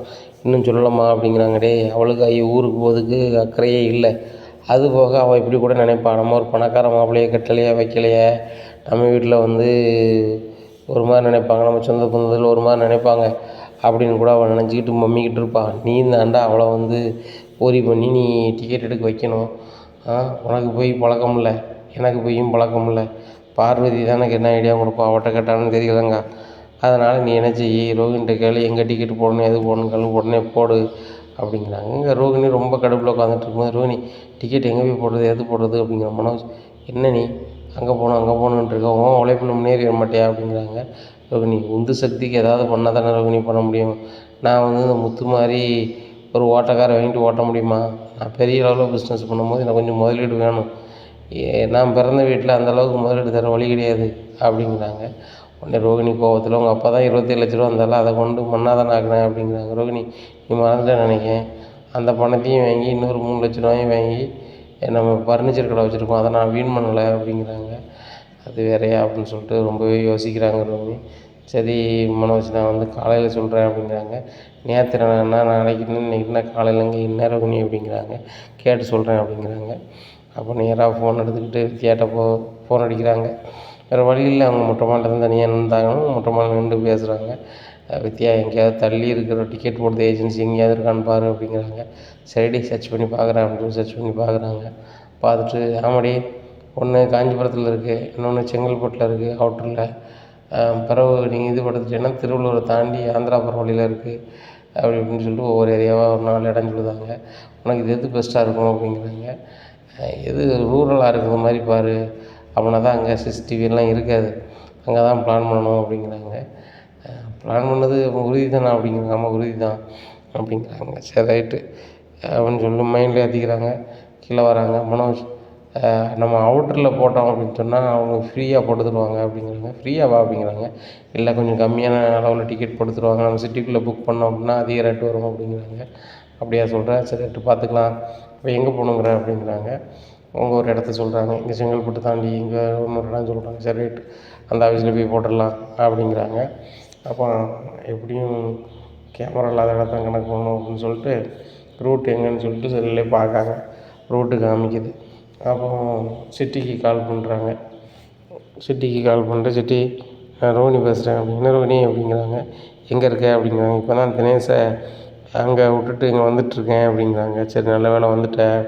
இன்னும் சொல்லலாமா அப்படிங்கிறாங்க. டேய், அவளுக்கு ஊருக்கு போகிறதுக்கு அக்கறையே இல்லை. அது போக அவள் இப்படி கூட நினைப்பாள், நம்ம ஒரு பணக்கார மாப்பிள்ளையை கட்டலையே வைக்கலையே, நம்ம வீட்டில் வந்து ஒரு மாதிரி நினைப்பாங்க, நம்ம சொந்த பந்தத்தில் ஒரு மாதிரி நினைப்பாங்க அப்படின்னு கூட அவள் நினச்சிக்கிட்டு மம்மிக்கிட்டு இருப்பாள். நீ தாண்டா அவளை வந்து ஓரி பண்ணி நீ டிக்கெட் எடுக்க வைக்கணும். உனக்கு போய் பழக்கம் இல்லை, எனக்கு போயும் பழக்கம் இல்லை. பார்வதி தான் எனக்கு என்ன ஐடியா கொடுப்பா, அவட்ட கேட்டாலும் தெரியலங்க. அதனால் நீ என்ன செய்யி, ரோகிணிகிட்ட கேளு, எங்கே டிக்கெட்டு போடணும் எது போடணும் கேளு, உடனே போடு அப்படிங்கிறாங்க. இங்கே ரோகிணி ரொம்ப கடுப்பில் உட்காந்துட்டு இருக்கும்போது, ரோகிணி டிக்கெட் எங்கே போய் போடுறது, எது போடுறது அப்படிங்கிற. மனோஜ், என்ன நீ அங்கே போகணுன்ட்டு இருக்க, உழைப்பில் முன்னேறிட மாட்டியா அப்படிங்கிறாங்க. ரோகிணி, உந்து சக்திக்கு ஏதாவது பண்ணால் தானே ரோகிணி பண்ண முடியும். நான் வந்து இந்த முத்து மாதிரி ஒரு ஓட்டக்காரை வாங்கிட்டு ஓட்ட முடியுமா? நான் பெரிய அளவில் பிஸ்னஸ் பண்ணும்போது எனக்கு கொஞ்சம் முதலீடு வேணும். நான் பிறந்த வீட்டில் அந்தளவுக்கு முதலீடு தர வழி கிடையாது அப்படிங்கிறாங்க. உடனே ரோகிணி கோவத்தில், உங்கள் அப்பா தான் 27 லட்ச ரூபா இருந்தாலும் அதை கொண்டு மண்ணாதானே ஆக்கினேன் அப்படிங்கிறாங்க. ரோகிணி, நீ மறந்துட்டேன்னு நினைக்கிறேன். அந்த பணத்தையும் வாங்கி இன்னொரு 3 லட்ச ரூபாயும் வாங்கி நம்ம ஃபர்னிச்சர் கடை வச்சுருக்கோம், அதை நான் வீண் பண்ணலை அப்படிங்கிறாங்க. அது வேறையா அப்படின்னு சொல்லிட்டு ரொம்பவே யோசிக்கிறாங்க ரோகிணி. சரி மனோஜ், நான் வந்து காலையில் சொல்கிறேன் அப்படிங்கிறாங்க. நேற்று நான் நாளைக்கு இன்றைக்கினா காலையிலங்க என்ன ரோகிணி அப்படிங்கிறாங்க. கேட்டு சொல்கிறேன் அப்படிங்கிறாங்க. அப்போ நேராக ஃபோன் எடுத்துக்கிட்டு வித்தியாட்ட ஃபோன் அடிக்கிறாங்க. வேறு வழி இல்லை, அவங்க மொட்டை மாடில் தான் தனியாக நின்றாங்கன்னு மொட்டை மாடில் நின்று பேசுகிறாங்க. வித்யா, எங்கேயாவது தள்ளி இருக்கிற டிக்கெட் போடுற ஏஜென்சி எங்கேயாவது இருக்கான்னு பாரு அப்படிங்கிறாங்க. சரிடி, சர்ச் பண்ணி பார்க்குறேன் அப்படின்னு சர்ச் பண்ணி பார்க்குறாங்க. பார்த்துட்டு, ஆமாடி, ஒன்று காஞ்சிபுரத்தில் இருக்குது, இன்னொன்று செங்கல்பட்டில் இருக்குது அவுட்டரில். பிறகு நீங்கள் இது படுத்துட்டீங்கன்னா திருவள்ளூரை தாண்டி ஆந்திரா போகிற வழியில் இருக்குது அப்படி இப்படின்னு சொல்லிட்டு ஒவ்வொரு ஏரியாவாக ஒரு 4 இடம் சொல்லுதாங்க. உனக்கு இது எது பெஸ்ட்டாக இருக்கும் அப்படிங்கிறாங்க. எது ரூரலாக இருக்கிற மாதிரி பாரு, அப்படின்னா தான் அங்கே சிசிடிவிலாம் இருக்காது, அங்கே தான் பிளான் பண்ணணும் அப்படிங்கிறாங்க. பிளான் பண்ணது உறுதி தானே அப்படிங்கிறாங்க. ஆமாம் உறுதி தான் அப்படிங்கிறாங்க. சரி ரைட்டு அப்படின்னு சொல்லி மைண்டில் ஏற்றிக்கிறாங்க. கீழே வராங்க. மனோஜ் நம்ம அவுட்டரில் போட்டோம் அப்படின்னு சொன்னால் அவங்க ஃப்ரீயாக போட்டு தருவாங்க அப்படிங்கிறாங்க. ஃப்ரீயாவா அப்படிங்கிறாங்க. இல்லை கொஞ்சம் கம்மியான அளவில் டிக்கெட் போட்டு தருவாங்க, நம்ம சிட்டிக்குள்ளே புக் பண்ணோம் அப்படின்னா அதிக ரேட்டு வரும் அப்படிங்கிறாங்க. அப்படியா சொல்கிறேன், சரி ரேட்டு பார்த்துக்கலாம். இப்போ எங்கே போகணுங்கிற அப்படிங்கிறாங்க. அவங்க ஒரு இடத்த சொல்கிறாங்க, இங்கே செங்கல்பட்டு தாண்டி இங்கே இன்னொரு இடம் சொல்கிறாங்க. சரி ரைட்டு அந்த ஆஃபீஸில் போய் போட்டுடலாம் அப்படிங்கிறாங்க. அப்போ எப்படியும் கேமரா இல்லாத இடத்த கணக்கு பண்ணணும் அப்படின்னு சொல்லிட்டு ரூட் எங்கேன்னு சொல்லிட்டு செல்லிலே பார்க்காங்க. ரூட்டு காமிக்குது. அப்புறம் சிட்டிக்கு கால் பண்ணுறாங்க. சிட்டிக்கு கால் பண்ணிட்டு, சிட்டி நான் ரோஹினி பேசுகிறேன் அப்படின்னா, ரோஹினி அப்படிங்கிறாங்க. எங்கே இருக்க அப்படிங்கிறாங்க. இப்போ தான் தினேஷை அங்கே விட்டுட்டு இங்கே வந்துட்டுருக்கேன் அப்படிங்கிறாங்க. சரி நல்ல வேலை வந்துட்டேன்,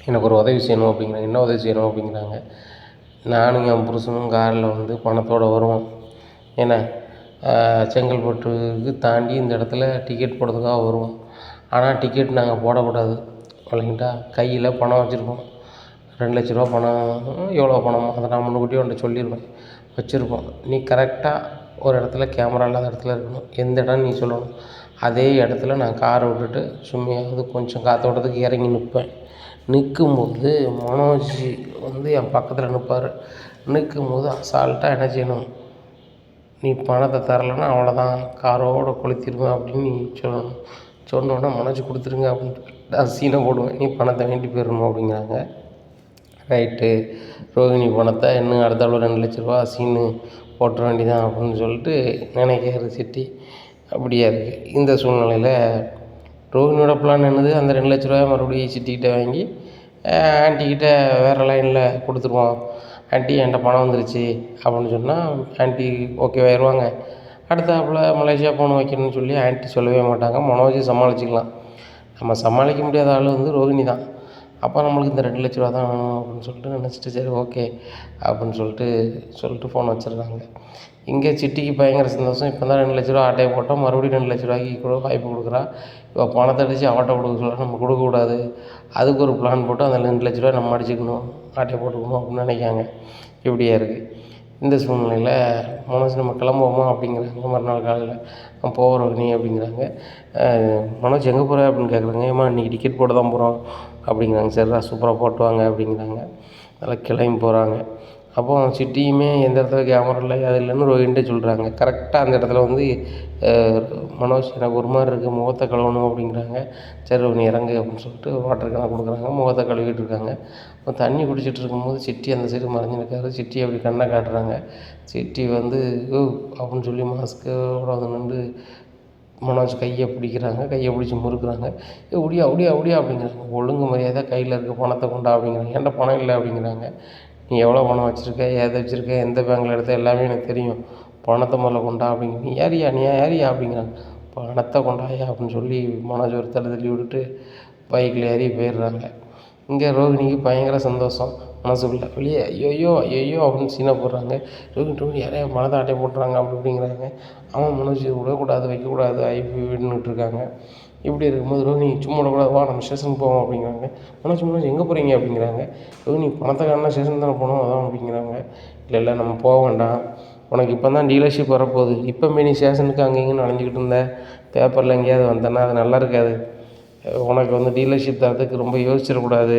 எனக்கு ஒரு உதவி செய்யணும் அப்படிங்கிறாங்க. என்ன உதவி செய்யணும் அப்படிங்கிறாங்க. நானும் என் புருஷனும் காரில் வந்து பணத்தோடு வருவோம். ஏன்னா செங்கல்பட்டுக்கு தாண்டி இந்த இடத்துல டிக்கெட் போடுறதுக்காக வருவோம். ஆனால் டிக்கெட் நாங்கள் போடக்கூடாது இல்லைங்களா. கையில் பணம் வச்சுருக்கோம், 2,00,000 பணம், எவ்வளோ பணமோ அதை நான் முன்கூட்டியே உன்கிட்ட சொல்லிடுவேன், வச்சுருப்போம். நீ கரெக்டாக ஒரு இடத்துல கேமரா இல்லாத இடத்துல இருக்கணும். எந்த இடம் நீ சொல்லணும். அதே இடத்துல நான் காரை விட்டுட்டு சும்மையாவது கொஞ்சம் காற்றோட்டத்துக்கு இறங்கி நிற்பேன். நிற்கும்போது மனோஜ் வந்து என் பக்கத்தில் நிற்பார். நிற்கும்போது அசால்ட்டாக என்ன செய்யணும், நீ பணத்தை தரலைன்னா அவ்வளோதான், காரோடு கொளுத்திடுவேன் அப்படின்னு நீ சொல்லணும். சொன்னோடனே மனோஜ் கொடுத்துருங்க அப்படின்ட்டு நான் சீனை போடுவேன். நீ பணத்தை வேண்டி போயிடணும் அப்படிங்கிறாங்க. ரைட்டு ரோஹினி பணத்தை இன்னும் அடுத்தாப்புல 2,00,000 சீனு போட்டுற வேண்டியதான் அப்படின்னு சொல்லிட்டு நினைக்கிறாரு சிட்டி. அப்படியா இருக்குது. இந்த சூழ்நிலையில் ரோஹினியோட பிளான் என்னது, அந்த 2,00,000 மறுபடியும் சிட்டிக்கிட்ட வாங்கி ஆன்ட்டிக்கிட்ட வேறு லைனில் கொடுத்துருவோம். ஆன்ட்டி என்கிட்ட பணம் வந்துருச்சு அப்படின்னு சொன்னால் ஆன்ட்டி ஓகேவாயிருவாங்க. அடுத்தாப்புல மலேசியா போகணும் வைக்கணும்னு சொல்லி ஆன்ட்டி சொல்லவே மாட்டாங்க. மனோஜ் சமாளிச்சுக்கலாம். நம்ம சமாளிக்க முடியாத ஆள் வந்து ரோஹினி தான். அப்போ நம்மளுக்கு இந்த 2,00,000 தான் வேணும் அப்படின்னு சொல்லிட்டு நினச்சிட்டு சரி ஓகே அப்படின்னு சொல்லிட்டு ஃபோன் வச்சிடுறாங்க. இங்கே சிட்டிக்கு பயங்கர சந்தோஷம். இப்போ தான் 2,00,000 ஆட்டையை போட்டோம், மறுபடியும் 2,00,000 கூட வாய்ப்பு கொடுக்குறா. இப்போ பணத்தை அடித்து அவட்ட கொடுக்க சொல்ல, நம்ம கொடுக்கக்கூடாது. அதுக்கு ஒரு பிளான் போட்டு அந்த 2,00,000 நம்ம அடிச்சுக்கணும், ஆட்டையை போட்டுக்கணும் அப்படின்னு நினைக்காங்க. இப்படியா இருக்குது. இந்த சூழ்நிலையில் மனோஜ் நம்ம கிளம்புவோமா அப்படிங்கிறாங்க. மறுநாள் காலையில் நான் போகிறோம் நீ அப்படிங்கிறாங்க. மனோஜ் எங்கே போகிற அப்படின்னு கேட்குறாங்க. ஏம்மா இன்றைக்கி டிக்கெட் போட்டு தான் போகிறோம் அப்படிங்கிறாங்க. சரிடா சூப்பராக போட்டு வாங்க அப்படிங்கிறாங்க. நல்லா கிளம்பி போகிறாங்க. அப்போது சிட்டியுமே எந்த இடத்துல கேமரா இல்லை அது இல்லைன்னு ரோஹின்ட்டே சொல்கிறாங்க. கரெக்டாக அந்த இடத்துல வந்து மனோஜ் எனக்கு ஒரு மாதிரி இருக்குது, முகத்தை கழுவணும் அப்படிங்கிறாங்க. சரி நீ இறங்கு அப்படின்னு சொல்லிட்டு வாட்டர் கேனை கொடுக்குறாங்க. முகத்தை கழுவிட்டு இருக்காங்க. அப்போ தண்ணி குடிச்சிட்டு இருக்கும்போது சிட்டி அந்த சைடு மறைஞ்சு நிற்காரு. சிட்டி அப்படி கண்ணை காட்டுறாங்க. சிட்டி வந்து அப்படின்னு சொல்லி மாஸ்க்கோட வந்து நின்று மனோஜ் கையை பிடிக்கிறாங்க. கையை பிடிச்சி முறுக்குறாங்க. ஒடியா ஒடியா ஒடியா அப்படிங்கிறாங்க. ஒழுங்கு மரியாதை கையில் இருக்க பணத்தை கொண்டா அப்படிங்கிறாங்க. என்கிட்ட பணம் இல்லை அப்படிங்கிறாங்க. நீ எவ்வளோ பணம் வச்சுருக்க, ஏதை வச்சுருக்க, எந்த பேங்கில் எடுத்த எல்லாமே எனக்கு தெரியும், பணத்தை முதல்ல கொண்டா அப்படிங்கிறாங்க. நீ ஏறியா அப்படிங்கிறாங்க. பணத்தை கொண்டாயா அப்படின்னு சொல்லி மனோஜ் ஒரு தள்ளி விட்டுட்டு பைக்கில் ஏறி போயிடுறாங்க. இங்கே ரோஹினிக்கு பயங்கர சந்தோஷம் மனசுக்குள்ளே. வெளியே ஐயோ ஐயோ அப்படின்னு சீனை போடுறாங்க. ரோஹினி யாரையா பணத்தை ஆட்டையை போட்டுறாங்க அப்படிங்கிறாங்க. அவன் மனோஜ் விடக்கூடாது, வைக்கக்கூடாது, ஐபி விட்டுன்னு இருக்காங்க. இப்படி இருக்கும்போது ரோஹினி சும்மா விடக்கூடாது, வா நம்ம ஸ்டேஷனுக்கு போவோம் அப்படிங்கிறாங்க. மனோஜ் எங்கே போகிறீங்க அப்படிங்கிறாங்க. ரோஹினி பணத்தை காரணம் ஸ்டேஷன் தானே போகணும் அதான் அப்படிங்கிறாங்க. இல்லை நம்ம போக வேண்டாம், உனக்கு இப்போ தான் டீலர்ஷிப் வரப்போகுது, இப்போ நீ ஸ்டேஷனுக்கு அங்கே இங்கேன்னு அலைஞ்சிக்கிட்டு இருந்த, பேப்பரில் எங்கேயாவது வந்தேன்னா அது நல்லா இருக்காது. உனக்கு வந்து டீலர்ஷிப் தரத்துக்கு ரொம்ப யோசிச்சிடக்கூடாது.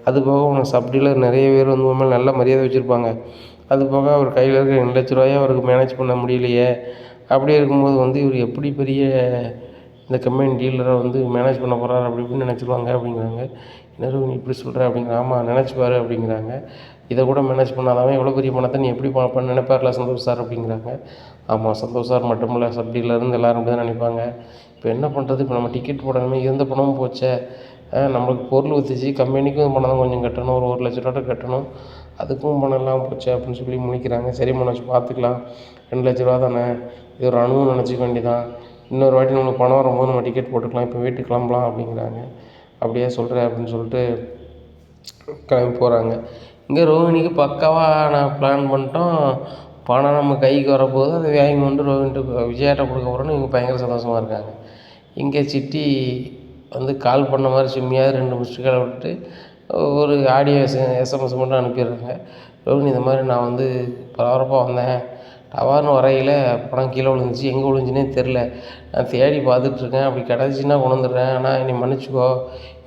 அது போக உனக்கு சப் டீலர் நிறைய பேர் வந்து உன் மேலே நல்ல மரியாதை வச்சுருப்பாங்க. அது போக அவர் கையில் இருக்க 2,00,000 அவருக்கு மேனேஜ் பண்ண முடியலையே. அப்படி இருக்கும்போது வந்து இவர் எப்படி பெரிய இந்த கம்பெனி டீலரை வந்து மேனேஜ் பண்ண போகிறாரு அப்படி இப்படின்னு நினச்சிருவாங்க அப்படிங்கிறாங்க. என்ன நீ இப்படி சொல்கிற அப்படிங்கிற. ஆமாம் நினச்சிப்பாரு அப்படிங்கிறாங்க. இதை கூட மேனேஜ் பண்ணாதவன் எவ்வளோ பெரிய பணத்தை நீ எப்படி நினைப்பார்ல சந்தோஷ் சார் அப்படிங்கிறாங்க. ஆமாம் சந்தோஷ் சார் மட்டும் இல்லை, சப் டீலர்லேருந்து எல்லோரும் அப்படி தான் நினைப்பாங்க. இப்போ என்ன பண்ணுறது, இப்போ நம்ம டிக்கெட் போடணுமே, இருந்த பணமும் போச்சே, நம்மளுக்கு பொருள் விற்றுச்சு, கம்பெனிக்கும் பணம் தான் கொஞ்சம் கட்டணும், ஒரு 1,00,000 கட்டணும், அதுக்கும் பணம் எல்லாம் போச்சு அப்படின்னு சொல்லி முடிக்கிறாங்க. சரி மனோஜ் பார்த்துக்கலாம், 2,00,000 தானே, இது ஒரு அனுபவம் நினச்சிக்க வேண்டியதான், இன்னொரு வாட்டி நம்மளுக்கு பணம் வரும்போது நம்ம டிக்கெட் போட்டுக்கலாம், இப்போ வீட்டுக்கு கிளம்பலாம் அப்படிங்கிறாங்க. அப்படியே சொல்கிறேன் அப்படின்னு சொல்லிட்டு கிளம்பி போகிறாங்க. இங்கே ரோஹினிக்கு பக்காவாக நான் பிளான் பண்ணிட்டோம், பணம் நம்ம கைக்கு வரப்போகுது, அதை வாங்கி கொண்டு ரோஹினிட்டு விஜயாட்ட கொடுக்க போகிறோன்னு இவங்க பயங்கர சந்தோஷமாக இருக்காங்க. இங்கே சிட்டி வந்து கால் பண்ண மாதிரி சும்மியாக 2 மிஸ்டு கால் விட்டுட்டு ஒரு ஆடியோ எஸ்எம்எஸ் மட்டும் அனுப்பிடுறாங்க. ரோகிணி இந்த மாதிரி நான் வந்து பரபரப்பாக வந்தேன், டவார்னு வரையில் பணம் கீழே விழுந்துச்சு, எங்கே விழுந்துச்சுன்னே தெரில, நான் தேடி பார்த்துட்ருக்கேன், அப்படி கிடச்சின்னா கொண்டு வந்துடுறேன், ஆனால் என்னை மன்னிச்சிக்கோ,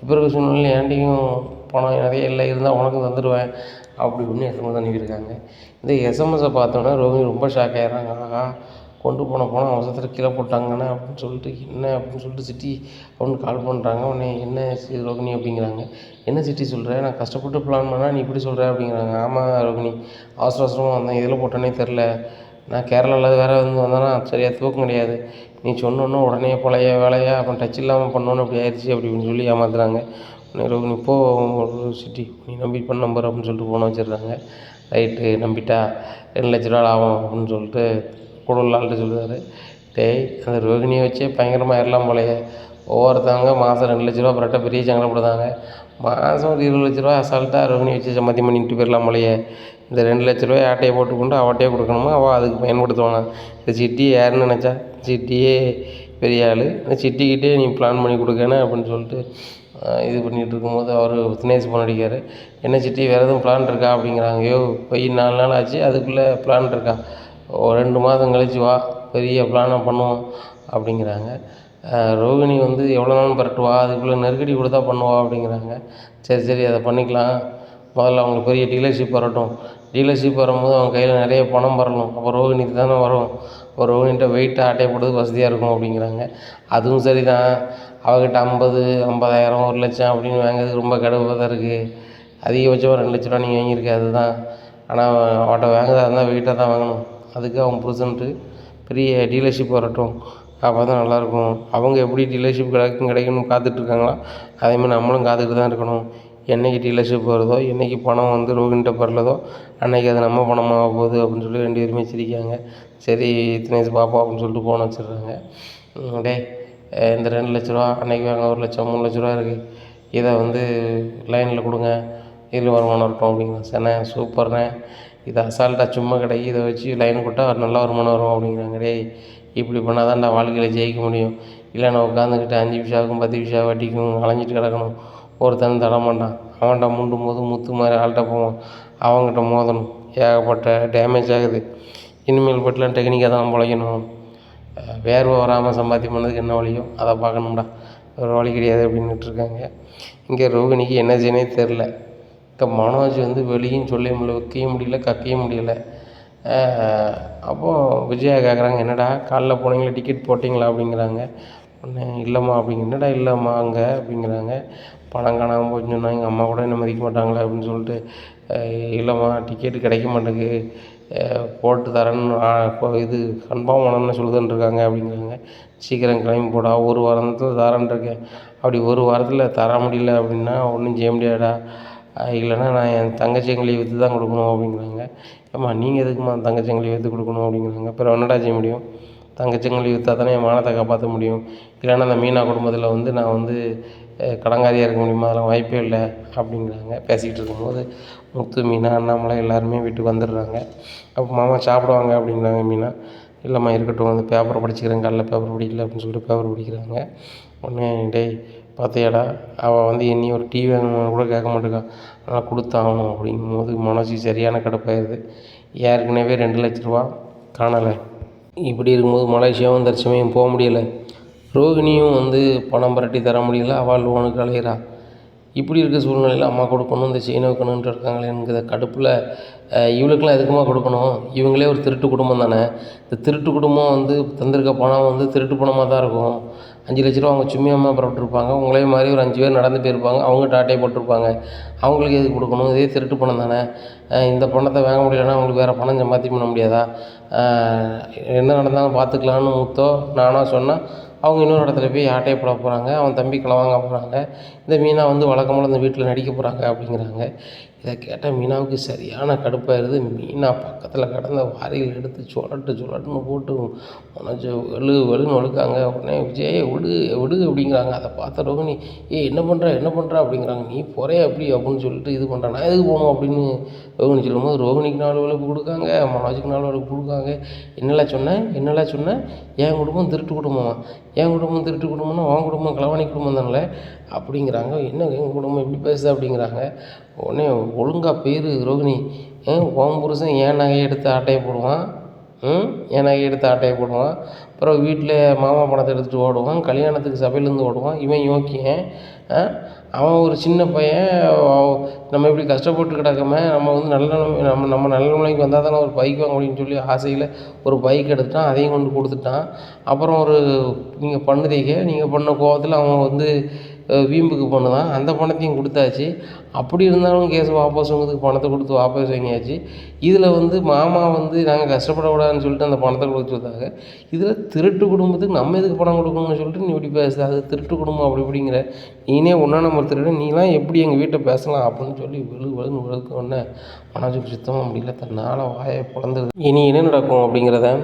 இப்போ இருக்க சூழ்நிலையில் என்கிட்டையும் பணம் நிறைய இல்லை, இருந்தால் உனக்கு தந்துடுவேன் அப்படி இப்படின்னு எஸ்எம்எஸ் அனுப்பியிருக்காங்க. இந்த எஸ்எம்எஸை பார்த்தோன்னே ரோகிணி ரொம்ப ஷாக் ஆகிடுறாங்க. ஆகா, கொண்டு போன பணம் அவசரத்தில் கீழே போட்டாங்கண்ணே அப்படின்னு சொல்லிட்டு, என்ன அப்படின்னு சொல்லிட்டு சிட்டி அப்படின்னு கால் பண்ணுறாங்க. உடனே என்ன ரோகிணி அப்படிங்கிறாங்க. என்ன சிட்டி சொல்கிற, நான் கஷ்டப்பட்டு பிளான் பண்ணால் நீ இப்படி சொல்கிற அப்படிங்கிறாங்க. ஆமாம் ரோகிணி, அவசர அவசரமாக வந்தேன், இதில் போட்டோன்னே தெரில, நான் கேரளாவில் வேறு வந்து வந்தேன்னா சரியாக தூக்கம் கிடையாது, நீ சொன்னோன்னே உடனே பழைய வேலையாக அப்புறம் டச் இல்லாமல் பண்ணோன்னு அப்படி ஆயிடுச்சு அப்படி இப்படின்னு சொல்லி ஏமாத்துறாங்க. உடனே ரோகிணி போ சிட்டி, நீ நம்பி பண்ண நம்பர் அப்படின்னு சொல்லிட்டு ஃபோனை வச்சிடுறாங்க. ரைட்டு நம்பிட்டா 2,00,000 ஆகும் அப்படின்னு சொல்லிட்டு கூட உள்ள ஆள்கிட்ட சொல்லுவார். டேய், அந்த ரோகிணியை வச்சே பயங்கரமாக ஏறலாம் போலையே, ஒவ்வொருத்தவங்க மாதம் 2,00,000 புரட்ட பெரிய சங்கடப்படுதாங்க, மாதம் ஒரு 20,00,000 அசால்ட்டாக ரோகிணி வச்சு சம்பாத்தியம் பண்ணிட்டு போயிடலாம் போலையே, இந்த 2,00,000 ஆட்டையை போட்டுக்கொண்டு அவட்டையே கொடுக்கணுமா, அவள் அதுக்கு பயன்படுத்துவானா, இந்த சிட்டி யாருன்னு நினச்சா, சிட்டியே பெரிய ஆள், இந்த சிட்டிக்கிட்டே நீ பிளான் பண்ணி கொடுக்கணும் அப்படின்னு சொல்லிட்டு இது பண்ணிகிட்டு இருக்கும்போது அவர் தினேஷ் ஃபோன் அடிக்கார். என்ன சிட்டி வேறு எதுவும் பிளான் இருக்கா அப்படிங்கிறாங்க. ஐயோ போய் 4 நாள் ஆச்சு, அதுக்குள்ளே பிளான் இருக்கா, ஒரு 2 மாதம் கழிச்சு வா, பெரிய பிளானாக பண்ணுவோம் அப்படிங்கிறாங்க. ரோகிணி வந்து எவ்வளோ நாளும் பரட்டுவா, அதுக்குள்ளே நெருக்கடி கொடுத்தா பண்ணுவா அப்படிங்கிறாங்க. சரி சரி அதை பண்ணிக்கலாம், முதல்ல அவங்களுக்கு பெரிய டீலர்ஷிப் வரட்டும், டீலர்ஷிப் வரும்போது அவங்க கையில் நிறைய பணம் வரணும், அப்போ ரோகிணிக்கு தானே வரும், அப்போ ரோகிணிகிட்ட வெயிட்டாக ஆட்டையை போடுறது வசதியாக இருக்கும் அப்படிங்கிறாங்க. அதுவும் சரி தான், அவகிட்ட 50, 50,000, 1,00,000 அப்படின்னு வாங்குறதுக்கு ரொம்ப கடுப்பாக தான் இருக்குது, அதிகபட்சமாக 2,00,000 நீங்கள் வாங்கியிருக்க அதுதான், ஆனால் அவட்ட வாங்குறதா இருந்தால் வெயிட்டாக தான் வாங்கணும், அதுக்கு அவங்க புருஷன்ட்டு பெரிய டீலர்ஷிப் வரட்டும், அப்போ தான் நல்லாயிருக்கும், அவங்க எப்படி டீலர்ஷிப் கிடைக்கணும்னு காத்துட்ருக்காங்களோ அதேமாதிரி நம்மளும் காத்துக்கிட்டு தான் இருக்கணும், என்றைக்கு டீலர்ஷிப் வருதோ, என்றைக்கு பணம் வந்து ரோகிணிகிட்ட பரலதோ அன்றைக்கி அது நம்ம பணமாக போகுது அப்படின்னு சொல்லி 2 பேருமே சிரிக்காங்க. சரி தினேஷ் பாப்பா அப்படின்னு சொல்லிட்டு ஃபோன் வச்சிடுறாங்க. டேய், இந்த 2,00,000 அன்றைக்கி வாங்க 1,00,000 3,00,000 இருக்குது, இதை வந்து லைனில் கொடுங்க, இதில் வருமானம் இருக்கும் அப்படிங்கிறாங்க. சரிண்ணே சூப்பர்ண்ணே, இது அசால்ட்டாக சும்மா கிடைக்கு, இதை வச்சு லைன் கொடுத்தா நல்ல வருமானம் வரும் அப்படிங்கிறாங்க. டேய், இப்படி பண்ணால் தான் நான் வாழ்க்கையில் ஜெயிக்க முடியும், இல்லைன்னா உட்காந்துக்கிட்டு 5 பைசாவுக்கும் 10 பைசா வட்டிக்கும் அலைஞ்சிட்டு கிடக்கணும், ஒருத்தன் தரமாட்டான், அவன்கிட்ட முண்டும் போது முத்து மாதிரி ஆள்கிட்ட போவான், அவங்ககிட்ட மோதணும், ஏகப்பட்ட டேமேஜ் ஆகுது, இனிமேல் பட்டிலாம் டெக்னிக்காக தான் பிழைக்கணும், வேர்வை வராமல் சம்பாத்தியம் பண்ணதுக்கு என்ன வழியோ அதை பார்க்கணும்டா, ஒரு வழி கிடையாது அப்படின்னுட்டுருக்காங்க. இங்கே ரோகிணிக்கு என்ன செய்யனே தெரில. இப்போ மனோஜ் வந்து வெளியும் சொல்ல முடியல, வைக்கவும் முடியல, கக்கவும் முடியலை. அப்போது விஜயா கேட்குறாங்க, என்னடா காலைல போனீங்களா, டிக்கெட் போட்டிங்களா அப்படிங்கிறாங்க. உடனே இல்லைம்மா அப்படிங்க, என்னடா இல்லைம்மா அங்கே அப்படிங்கிறாங்க. பணம் காணாமல் போச்சுன்னு சொன்னால் எங்கள் அம்மா கூட என்ன மதிக்க மாட்டாங்களே அப்படின்னு சொல்லிட்டு, இல்லைம்மா டிக்கெட்டு கிடைக்க மாட்டேங்குது, போட்டு தரேன்னு இது கன்ஃபார்ம் பண்ணணும்னு சொல்லுதுன்ட்ருக்காங்க அப்படிங்கிறாங்க. சீக்கிரம் கிளம்பி போடா, ஒரு வாரத்தில் தரேன்ருக்கேன், அப்படி ஒரு வாரத்தில் தர முடியல அப்படின்னா ஒன்றும் செய்ய முடியாதா, இல்லைன்னா நான் என் தங்கச்சிங்களை விற்று தான் கொடுக்கணும் அப்படிங்கிறாங்க. ஏம்மா நீங்கள் எதுக்குமா தங்கச்சிங்களை விற்று கொடுக்கணும் அப்படிங்கிறாங்க. அப்புறம் என்னடா செய்ய முடியும், தங்கச்சிங்களை விற்றா தானே என் மானத்தை காப்பாற்ற முடியும், இல்லைன்னா அந்த மீனா குடும்பத்தில் வந்து நான் வந்து கடங்காரியாக இருக்க முடியுமா, அதெல்லாம் வாய்ப்பே இல்லை அப்படிங்கிறாங்க. பேசிக்கிட்டு இருக்கும்போது முத்து, மீனா, அண்ணாமலை எல்லாருமே வீட்டுக்கு வந்துடுறாங்க. அப்போ மாமா சாப்பிடுவாங்க அப்படிங்கிறாங்க மீனா. இல்லைம்மா இருக்கட்டும், வந்து பேப்பரை படிச்சுக்கிறேன், காலைல பேப்பர் படிக்கல அப்படின்னு சொல்லிட்டு பேப்பர் படிக்கிறாங்க. உடனே டேய் பார்த்தியாடா, அவள் வந்து இனி ஒரு டீ வேணும்னு கூட கேட்க மாட்டேங்கான், ஆனால் கொடுத்தாகணும் அப்படிங்கும்போது மனசு சரியான கடுப்பாயிருது. ஏற்கனவே 2,00,000 காணலை, இப்படி இருக்கும்போது மலேசியாவும் தற்சமயம் போக முடியலை, ரோகிணியும் வந்து பணம் புரட்டி தர முடியல, அவள் லோனுக்கு அலையிறா, இப்படி இருக்க சூழ்நிலையில் அம்மா கொடுக்கணும், இந்த செயின் வைக்கணுன்ட்டு இருக்காங்களேங்கிற கடுப்பில் இவளுக்கெல்லாம் எதுக்குமா கொடுக்கணும், இவங்களே ஒரு திருட்டு குடும்பம் தானே, இந்த திருட்டு குடும்பம் வந்து தந்திருக்க பணம் வந்து திருட்டு பணமாக தான் இருக்கும், 5,00,000 அவங்க சும்மியமாக புறப்பட்டுருப்பாங்க, உங்களே மாதிரி ஒரு 5 பேர் நடந்து போயிருப்பாங்க, அவங்க டாட்டே போட்டிருப்பாங்க, அவங்களுக்கு எதுக்கு கொடுக்கணும், இதே திருட்டு பணம் தானே, இந்த பணத்தை வாங்க முடியலன்னா அவங்களுக்கு வேறு பணம் சம்பாத்தியம் பண்ண முடியாதா, என்ன நடந்தாலும் பார்த்துக்கலான்னு முத்தோ நானாக சொன்னால் அவங்க இன்னொரு இடத்துல போய் ஆட்டையை போட போகிறாங்க, அவன் தம்பி களவாங்க போகிறாங்க, இந்த மீனா வந்து வழக்கம்போல் இந்த வீட்டில் நடிக்க போகிறாங்க அப்படிங்கிறாங்க. இதை கேட்டால் மீனாவுக்கு சரியான கடுப்பாயிருது. மீனா பக்கத்தில் கடந்த வாரியில் எடுத்து சுலட்டுன்னு போட்டு உனச்சு வெளுன்னு வழுக்காங்க. உடனே விஜய் விடு விடு அப்படிங்கிறாங்க. அதை பார்த்த ரோகிணி என்ன பண்ணுற அப்படிங்கிறாங்க. நீ போகிறே அப்படின்னு சொல்லிட்டு இது பண்ணுறேன், நான் எதுக்கு போகணும் அப்படின்னு ரோகிணி சொல்லும்போது ரோகிணிக்கு 4 வழக்கு கொடுக்காங்க, மனோஜுக்கு 4 வழக்கு கொடுக்காங்க. என்னெல்லாம் சொன்னேன், என் குடும்பம் திருட்டு குடும்பமா, என் குடும்பம் திருட்டு குடும்பம்னா உன் குடும்பம் களவாணி குடும்பம் தானே அப்படிங்கிறாங்க. என்ன எங்கள் குடும்பம் இப்படி பேசுது அப்படிங்கிறாங்க. உடனே ஒழுங்காக போயிரு ரோகிணி, உன் புருஷன் என் நகையை எடுத்து ஆட்டையை போடுவான், என் நகையை எடுத்து ஆட்டையை போடுவான். அப்புறம் வீட்டில் மாமா பணத்தை எடுத்துகிட்டு ஓடுவான், கல்யாணத்துக்கு சபையிலேருந்து ஓடுவான். இவன் யோக்கியன். அவன் ஒரு சின்ன பையன். நம்ம இப்படி கஷ்டப்பட்டு கிடக்காம நம்ம வந்து நல்ல நிலைமை நம்ம நல்ல நிலைமைக்கு வந்தால் தானே ஒரு பைக் வாங்க முடியும்னு சொல்லி ஆசையில் ஒரு பைக் எடுத்துட்டான். அதையும் கொண்டு கொடுத்துட்டான். அப்புறம் நீங்கள் பண்ணுதீங்க, நீங்கள் பண்ண கோவத்தில் அவன் வந்து வீம்புக்கு பண்ணுதான். அந்த பணத்தையும் கொடுத்தாச்சு. அப்படி இருந்தாலும் கேஸ் வாபஸ் வாங்குறதுக்கு பணத்தை கொடுத்து வாபஸ் வாங்கியாச்சு. இதில் வந்து மாமா வந்து நாங்கள் கஷ்டப்படக்கூடாதுன்னு சொல்லிட்டு அந்த பணத்தை கொடுத்து வந்தாங்க. இதில் திருட்டு குடும்பத்துக்கு நம்ம எதுக்கு பணம் கொடுக்கணும்னு சொல்லிட்டு நீ இப்படி பேசுது. அது திருட்டு குடும்பம் அப்படி இப்படிங்கிற. நீனே ஒன்றா நம்பர் திருடு, நீலாம் எப்படி எங்கள் வீட்டை பேசலாம் அப்படின்னு சொல்லி வெளுன்னு வெளுத்தோடனே மனசுக்கு சுத்தமாக முடியல. தன்னால் வாயை பிளந்துருது. இனி என்ன நடக்கும் அப்படிங்கிறத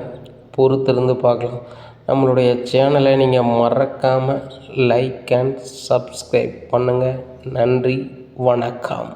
பொறுத்திருந்து பார்க்கலாம். நம்மளுடைய சேனலை நீங்கள் மறக்காமல் லைக் அண்ட் சப்ஸ்கிரைப் பண்ணுங்கள். நன்றி, வணக்கம்.